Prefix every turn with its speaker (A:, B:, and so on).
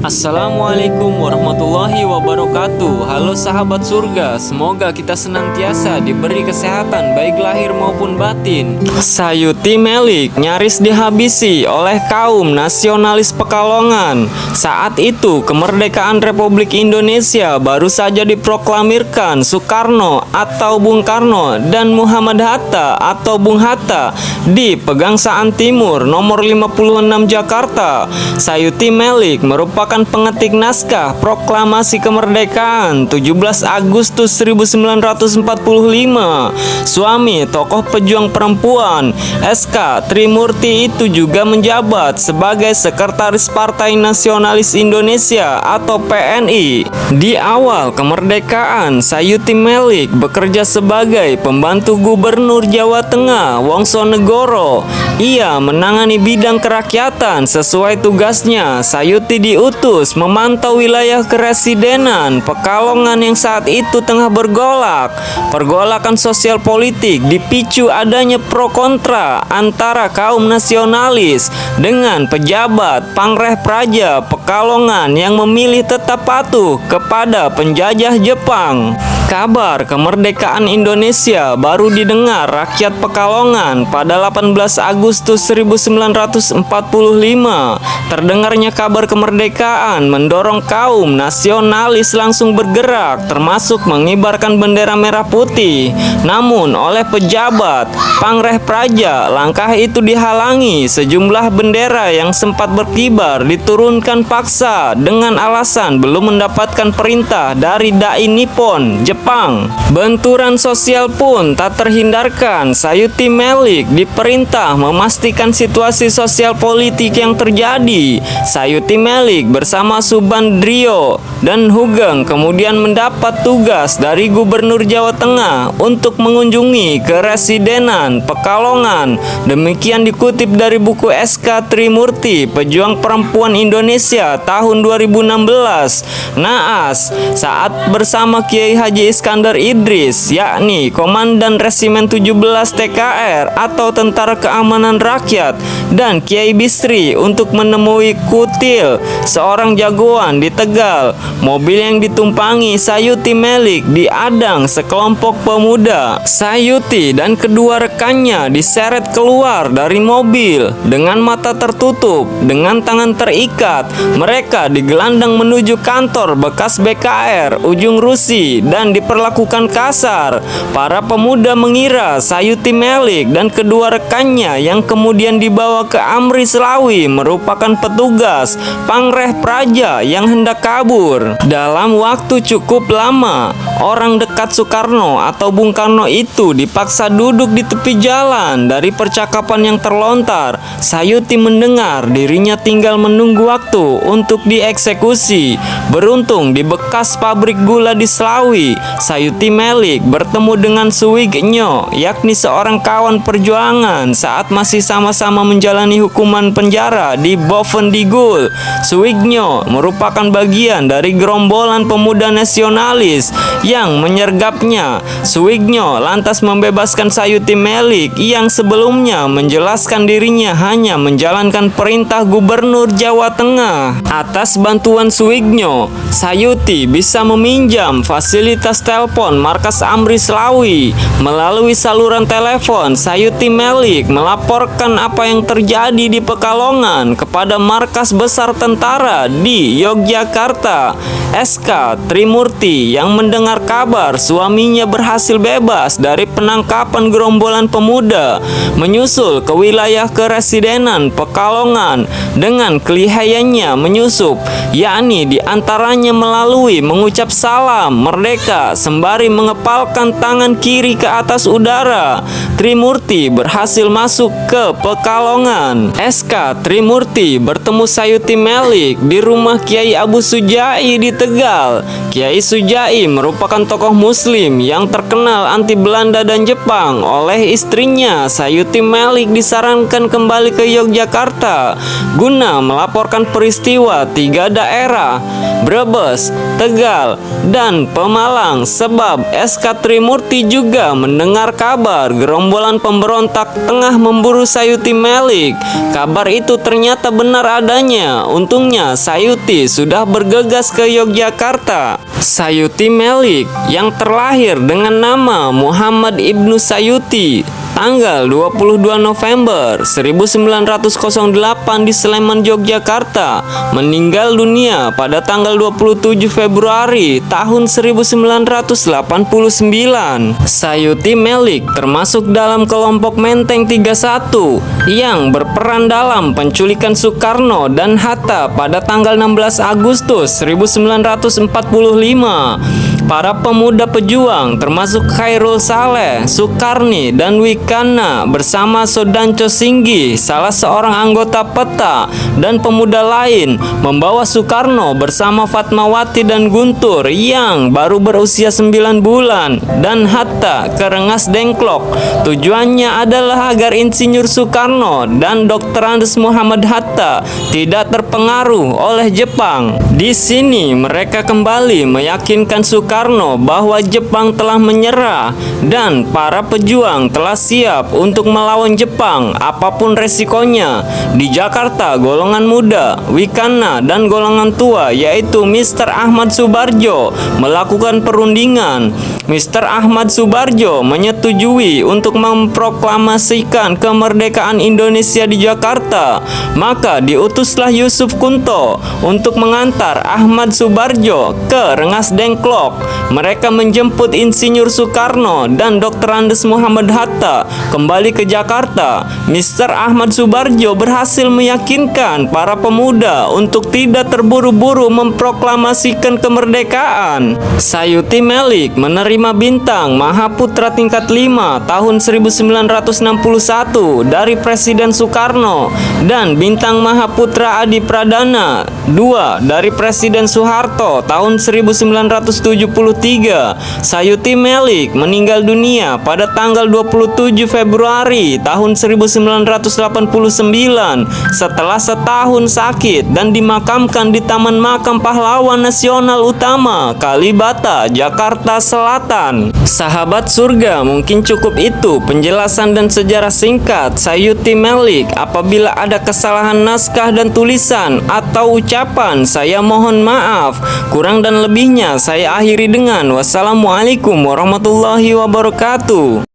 A: Assalamualaikum warahmatullahi wabarakatuh. Halo sahabat surga, semoga kita senantiasa diberi kesehatan baik lahir maupun batin. Sayuti Melik nyaris dihabisi oleh kaum nasionalis Pekalongan. Saat itu kemerdekaan Republik Indonesia baru saja diproklamirkan Soekarno atau Bung Karno dan Muhammad Hatta atau Bung Hatta di Pegangsaan Timur nomor 56 Jakarta. Sayuti Melik merupakan pengetik naskah Proklamasi Kemerdekaan 17 Agustus 1945. Suami tokoh pejuang perempuan SK Trimurti itu juga menjabat sebagai Sekretaris Partai Nasionalis Indonesia atau PNI. Di awal kemerdekaan, Sayuti Melik bekerja sebagai pembantu Gubernur Jawa Tengah Wongsonegoro. Ia menangani bidang kerakyatan. Sesuai tugasnya, Sayuti diutus memantau wilayah keresidenan Pekalongan yang saat itu tengah bergolak. Pergolakan sosial politik dipicu adanya pro kontra antara kaum nasionalis dengan pejabat Pangreh Praja Pekalongan yang memilih tetap patuh kepada penjajah Jepang. Kabar kemerdekaan Indonesia baru didengar rakyat Pekalongan pada 18 Agustus 1945. Terdengarnya kabar kemerdekaan mendorong kaum nasionalis langsung bergerak, termasuk mengibarkan bendera merah putih. Namun oleh pejabat Pangreh Praja, langkah itu dihalangi. Sejumlah bendera yang sempat berkibar diturunkan paksa dengan alasan belum mendapatkan perintah dari Dai Nippon, Jepang. Benturan sosial pun tak terhindarkan. Sayuti Melik diperintah memastikan situasi sosial politik yang terjadi. Sayuti Melik bersama Subandrio dan Hugeng kemudian mendapat tugas dari Gubernur Jawa Tengah untuk mengunjungi keresidenan Pekalongan. Demikian dikutip dari buku SK Trimurti, Pejuang Perempuan Indonesia tahun 2016. Naas saat bersama Kiai Haji Iskandar Idris, yakni Komandan Resimen 17 TKR atau Tentara Keamanan Rakyat, dan Kiai Bisri untuk menemui Kutil, seorang jagoan di Tegal. Mobil yang ditumpangi Sayuti Melik diadang sekelompok pemuda. Sayuti dan kedua rekannya diseret keluar dari mobil dengan mata tertutup, dengan tangan terikat. Mereka digelandang menuju kantor bekas BKR Ujung Rusi dan diperlakukan kasar. Para pemuda mengira Sayuti Melik dan kedua rekannya yang kemudian dibawa ke Amri Selawi merupakan petugas Pangreh Praja yang hendak kabur. Dalam waktu cukup lama, orang dekat Soekarno atau Bung Karno itu dipaksa duduk di tepi jalan. Dari percakapan yang terlontar, Sayuti mendengar dirinya tinggal menunggu waktu untuk dieksekusi. Beruntung di bekas pabrik gula di Selawi, Sayuti Melik bertemu dengan Suwigno, yakni seorang kawan perjuangan saat masih sama-sama menjalani hukuman penjara di Bovendigul. Suwigno merupakan bagian dari gerombolan pemuda nasionalis yang menyergapnya. Suwigno lantas membebaskan Sayuti Melik yang sebelumnya menjelaskan dirinya hanya menjalankan perintah Gubernur Jawa Tengah. Atas bantuan Suwigno, Sayuti bisa meminjam fasilitas telepon markas Amri Selawi. Melalui saluran telepon, Sayuti Melik melaporkan apa yang terjadi di Pekalongan kepada markas besar tentara di Yogyakarta. SK Trimurti yang mendengar kabar suaminya berhasil bebas dari penangkapan gerombolan pemuda menyusul ke wilayah keresidenan Pekalongan dengan kelihayannya menyusup, yakni diantaranya melalui mengucap salam merdeka sembari mengepalkan tangan kiri ke atas udara. Trimurti berhasil masuk ke Pekalongan. SK Trimurti bertemu Sayuti Melik di rumah Kiai Abu Sujai di Tegal. Kiai Sujai merupakan tokoh muslim yang terkenal anti Belanda dan Jepang. Oleh istrinya, Sayuti Melik disarankan kembali ke Yogyakarta guna melaporkan peristiwa tiga daerah, Brebes, Tegal, dan Pemalang, sebab SK Trimurti juga mendengar kabar gerombolan pemberontak tengah memburu Sayuti Melik. Kabar itu ternyata benar adanya. Untungnya mana Sayuti sudah bergegas ke Yogyakarta. Sayuti Melik yang terlahir dengan nama Muhammad Ibnu Sayuti tanggal 22 November 1908 di Sleman, Yogyakarta, meninggal dunia pada tanggal 27 Februari tahun 1989. Sayuti Melik termasuk dalam kelompok Menteng 31 yang berperan dalam penculikan Soekarno dan Hatta pada tanggal 16 Agustus 1945. Para pemuda pejuang termasuk Khairul Saleh, Sukarni, dan Wikana bersama Sodanco Singgi, salah seorang anggota PETA, dan pemuda lain membawa Soekarno bersama Fatmawati dan Guntur yang baru berusia 9 bulan dan Hatta ke Rengas Dengklok. Tujuannya adalah agar Insinyur Soekarno dan Dr. Andes Muhammad Hatta tidak terpengaruh oleh Jepang. Di sini mereka kembali meyakinkan Soekarno bahwa Jepang telah menyerah dan para pejuang telah siap untuk melawan Jepang apapun resikonya. Di Jakarta, golongan muda, Wikana, dan golongan tua yaitu Mr. Ahmad Subarjo melakukan perundingan. Mr. Ahmad Subarjo menyetujui untuk memproklamasikan kemerdekaan Indonesia di Jakarta. Maka diutuslah Yusuf Kunto untuk mengantar Ahmad Subarjo ke Rengas Dengklok. Mereka menjemput Insinyur Soekarno dan Dr. Andes Muhammad Hatta kembali ke Jakarta. Mr. Ahmad Subarjo berhasil meyakinkan para pemuda untuk tidak terburu-buru memproklamasikan kemerdekaan. Sayuti Melik menerima bintang Mahaputra tingkat 5 tahun 1961 dari Presiden Soekarno dan bintang Mahaputra Adi Pradana 2 dari Presiden Soeharto tahun 1973. Sayuti Melik meninggal dunia pada tanggal 27 Februari tahun 1989 setelah setahun sakit dan dimakamkan di Taman Makam Pahlawan Nasional Utama, Kalibata, Jakarta Selatan. Sahabat surga, mungkin cukup itu penjelasan dan sejarah singkat Sayuti Melik. Apabila ada kesalahan naskah dan tulisan atau ucapan, saya mohon maaf. Kurang dan lebihnya saya akhiri dengan wassalamualaikum warahmatullahi wabarakatuh.